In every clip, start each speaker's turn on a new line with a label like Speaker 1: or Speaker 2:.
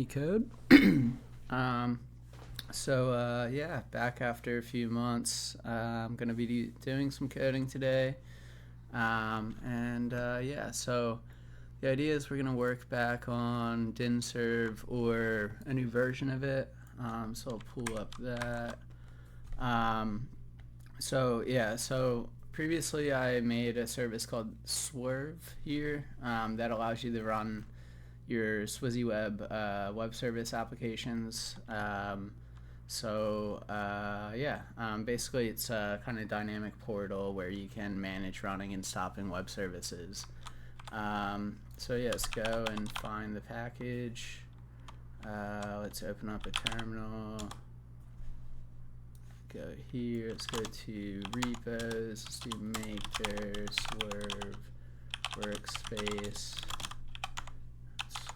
Speaker 1: code. um, yeah, back after a few months. I'm gonna be doing some coding today, yeah. So the idea is we're gonna work back on DynServe or a new version of it. So I'll pull up that. So previously I made a service called Swerve here that allows you to run your swizzyweb web service applications. Basically it's a kind of dynamic portal where you can manage running and stopping web services. Let's go and find the package. Let's open up a terminal. Go here, let's go to repos, let's do maker swerve workspace.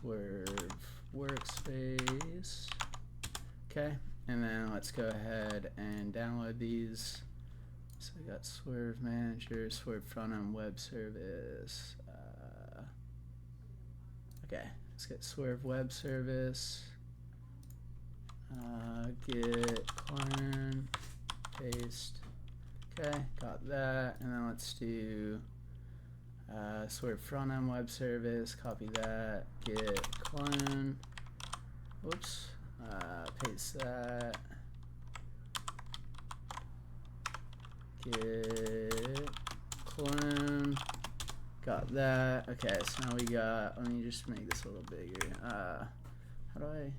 Speaker 1: Swerve workspace. Okay, and then let's go ahead and download these. So we got Swerve Manager, Swerve Front End Web Service. Okay, let's get Swerve Web Service. Git clone, paste. Okay, got that, and then let's do Swerve Front End Web Service, copy that, git clone, whoops, paste that, git clone, got that. Okay, so now we got, let me just make this a little bigger. How do I,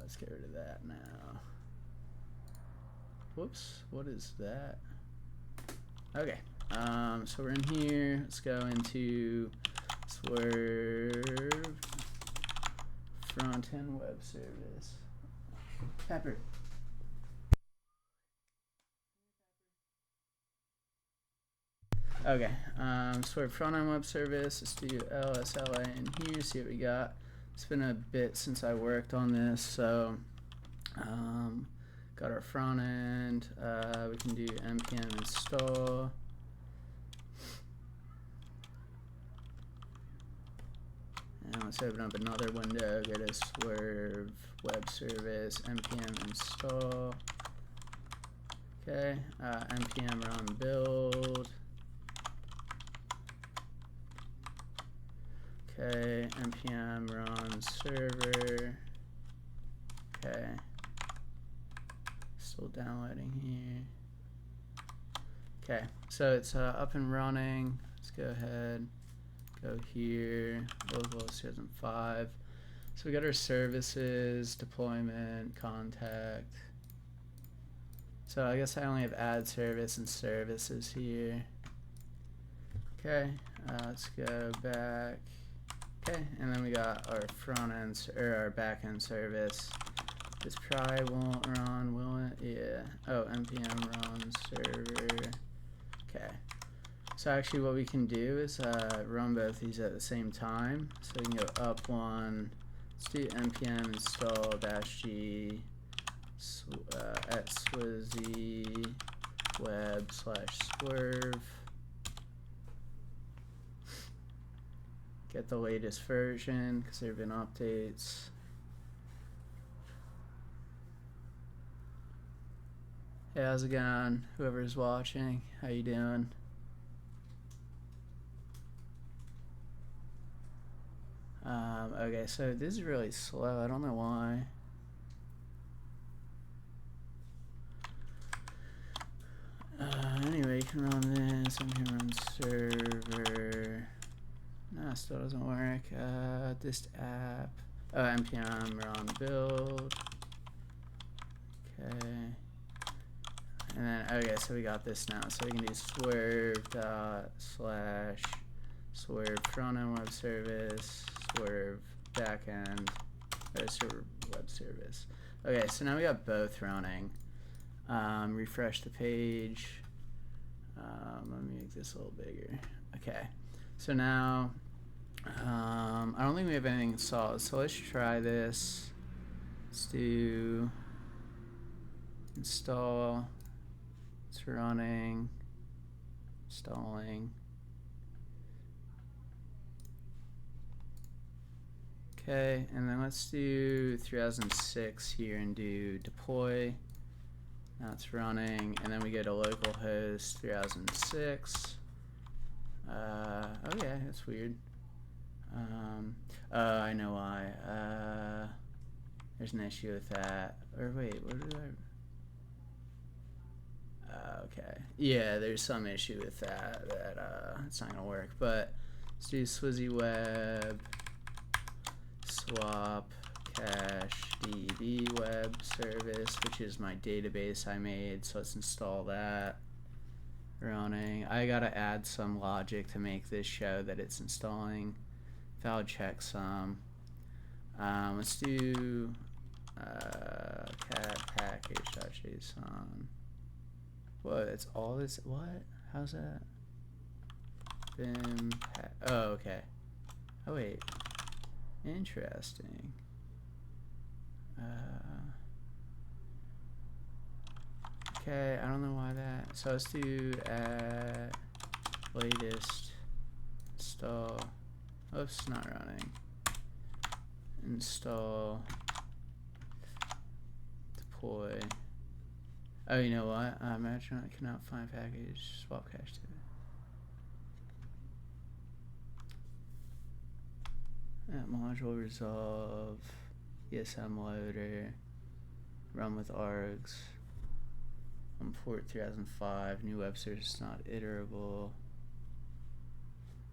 Speaker 1: let's get rid of that now. Whoops, what is that? Okay, so we're in here. Let's go into Swerve Front End Web Service. Pepper. Okay, Swerve Front End Web Service. Let's do LSLA in here, see what we got. It's been a bit since I worked on this, so got our front end. We can do npm install. And let's open up another window. Go to Swerve Web Service, npm install. Okay, npm run build. Okay, npm run server. Okay, still downloading here. Okay, so it's up and running. Let's go ahead, go here, local 2005. So we got our services, deployment, contact. So I guess I only have add service and services here. Okay, let's go back. Okay, and then we got our front end or our back end service. This probably won't run, will it? Yeah. Oh, npm run server. Okay. So actually, what we can do is run both these at the same time. So we can go up one. Let's do npm install -g at swizzyweb/swerve. Get the latest version because there have been updates. Hey, how's it going? Whoever's watching, how you doing? Okay, so this is really slow. I don't know why. Anyway, you can run this. I'm gonna run server. No, still doesn't work. Dist app. Oh, npm run build. Okay. And then, okay, so we got this now. So we can do swerve/swerve front end web service, swerve backend, or swerve web service. Okay, so now we got both running. Refresh the page. Let me make this a little bigger. Okay, so now I don't think we have anything installed. So let's try this. Let's do install. It's running, installing. Okay, and then let's do 3006 here and do deploy. Now it's running, and then we go to localhost 3006. Oh yeah, that's weird. I know why. There's an issue with that. Or wait, what did I? Okay. Yeah, there's some issue with that. It's not gonna work. But let's do swizzyweb swap cache db web service, which is my database I made. So let's install that. Running. I gotta add some logic to make this show that it's installing. Valid checksum. Let's do cat package.json. What? It's all this? What? How's that? Vim. Oh, okay. Oh wait. Interesting. Okay, I don't know why that. So let's do latest install. Oops, not running. Install deploy. Oh, you know what? Imagine I cannot find package swap cache to that module resolve ESM loader run with args on port 3005 new web service not iterable.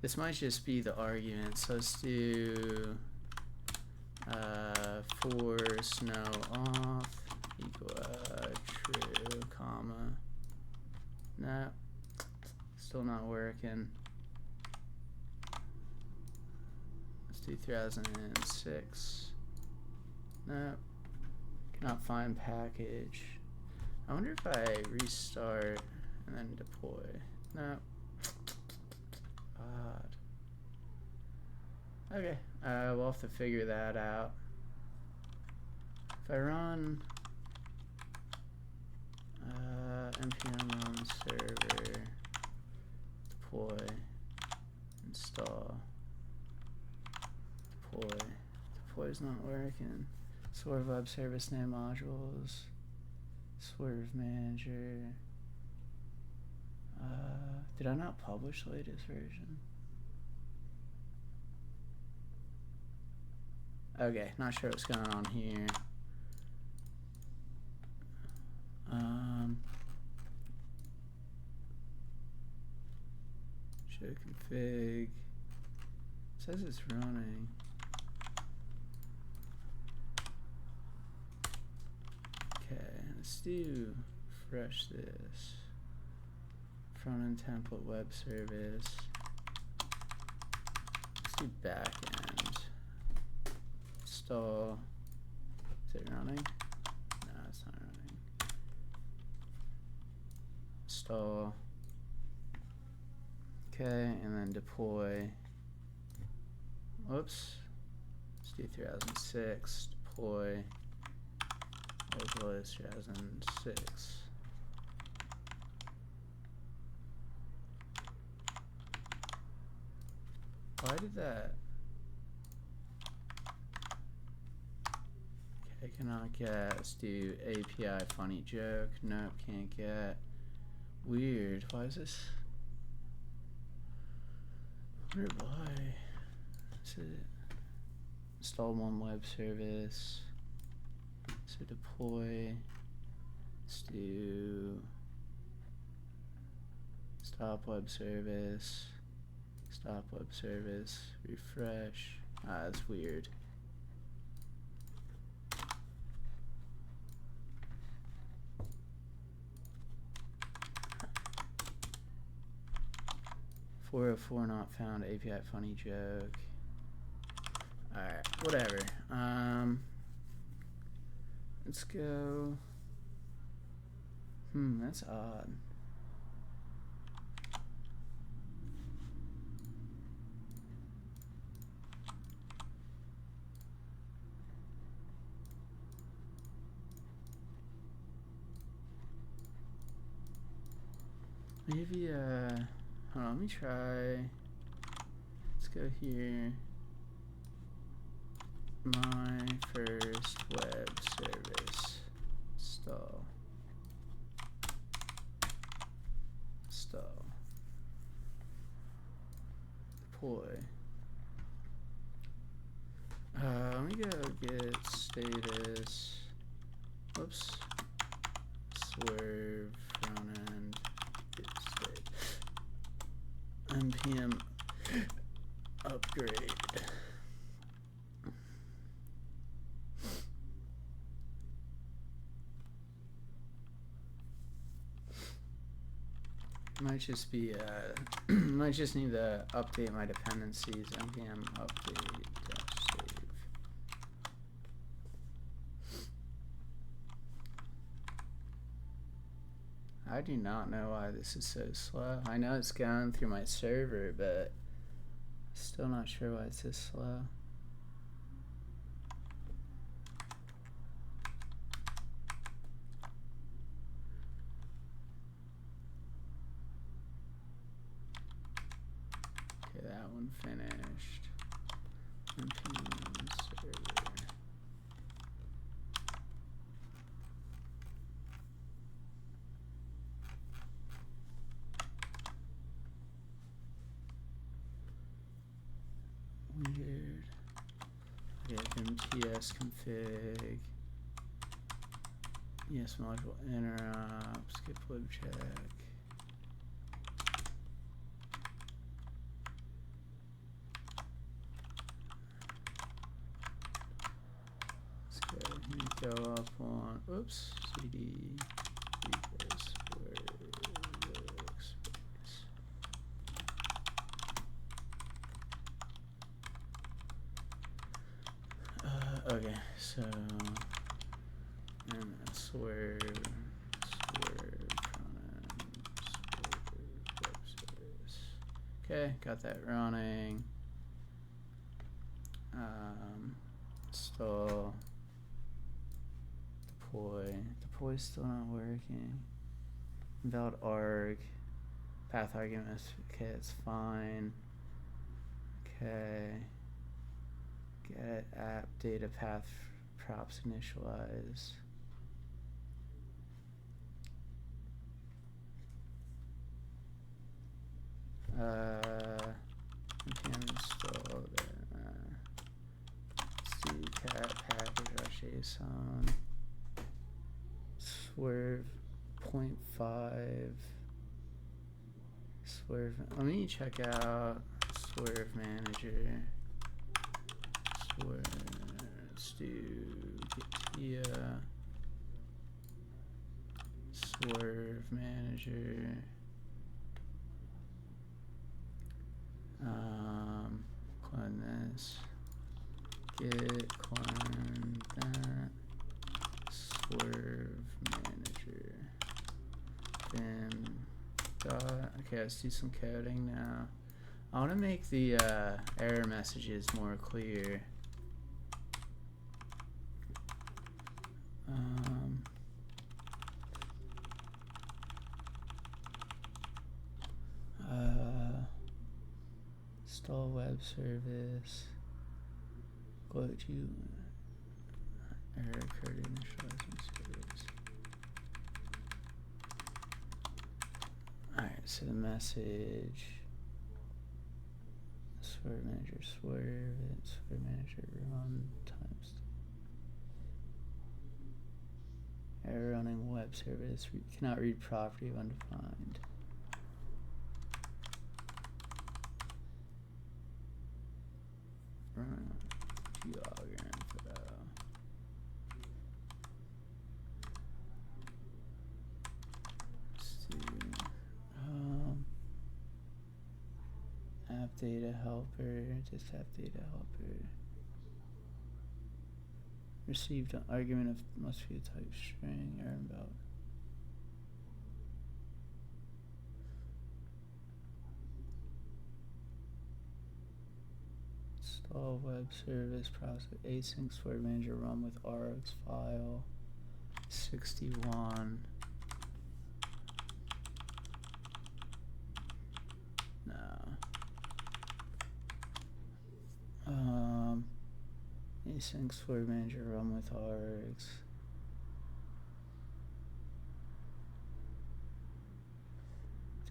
Speaker 1: This might just be the argument, so let's do force no off equal true comma. No, still not working. Let's do 3006. No, cannot find package. I wonder if I restart and then deploy. No. Odd. Okay, we'll have to figure that out. If I run npm run server deploy install deploy is not working. Swerve web service name modules, swerve manager. Did I not publish the latest version? Okay, not sure what's going on here. Show config. Says it's running. Okay, let's do refresh this. Front end template web service. Let's do back end. Install. Is it running? No, it's not running. Install. Okay, and then deploy. Whoops. Let's do 3006. Deploy. Localhost 3006. Why did that? Okay, cannot get. Let's do API funny joke. Nope, can't get. Weird. Why is this? I wonder why. Is it install one web service? So deploy. Let's do stop web service. Stop web service. Refresh. Ah, that's weird. .404 not found. API funny joke. Alright, whatever. Let's go. That's odd. Maybe, hold on, let me try. Let's go here. my first web service. Install. Deploy. Let me go get status. Whoops. Swerve front end. Get state. npm upgrade. Might just be might just need to update my dependencies. npm update -save. I do not know why this is so slow. I know it's going through my server, but still not sure why it's this slow. Okay, that one finished. npm server. Weird. Okay, mts config. Yes, module interrupt. Skip lib check. Let's go up on. Oops. cd. Replace workspace. Okay, so and swerve front end, swerve web service. Okay, got that running. Install, deploy. Deploy's still not working. Invalid arg. Path argument. Okay, it's fine. Okay. Get app data path props initialize. npm install cat package.json. Swerve 0.5. Swerve. Let me check out Swerve Manager. Let's do Getia. Swerve Manager. Clone this. Git clone that. Swerve Manager. Then okay, let's do some coding now. I want to make the error messages more clear. Install web service. Go to error code initializing service. Alright, so the message. Swerve manager, swerve it, swerve manager run times. Error running web service, cannot read property when defined. Run keylogger info. Let's do app data helper, just app data helper. Received an argument of must be a type string, error invalid. Install web service process async swerve manager run with rx file 61. No. Async swerve manager run with args.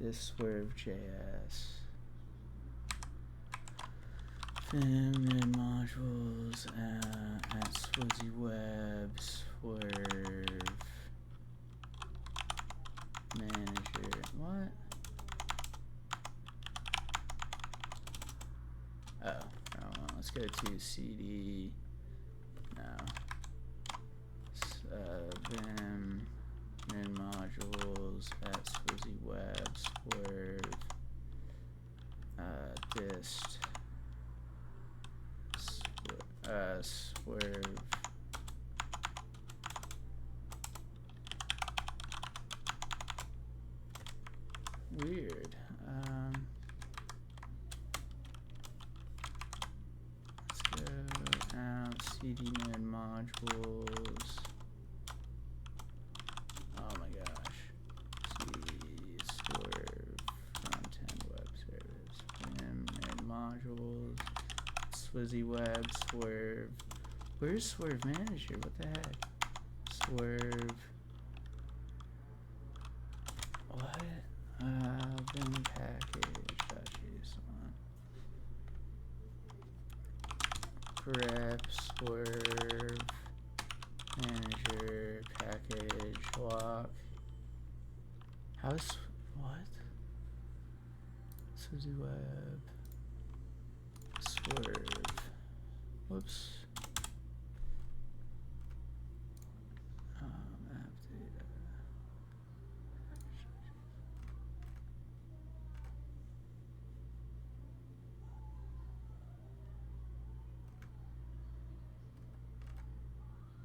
Speaker 1: This swerve.js. Feminine modules at swizzyweb swerve manager. What? Oh, wrong one. Let's go to cd. No. Vim min modules at swizzyweb swerve dist swerve weird. Let's go out cd min modules. Oh my gosh. C swerve front-end web service. Vim min modules. Swizzyweb swerve. Where's swerve manager? What the heck? Swerve. What? Vim package.json. Grep swerve manager package lock. How's what? Swizzyweb swerve. Whoops.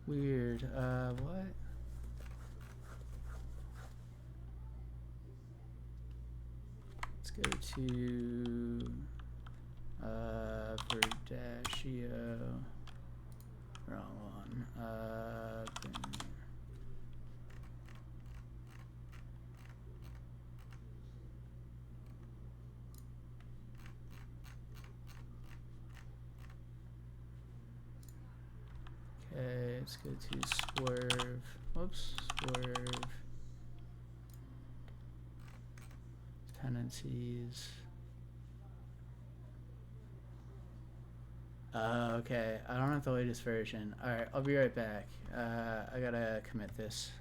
Speaker 1: Weird. What? Let's go to Verdaccio. Wrong one. Okay, let's go to swerve. Whoops, swerve. Dependencies. Okay, I don't have the latest version. Alright, I'll be right back. I gotta commit this.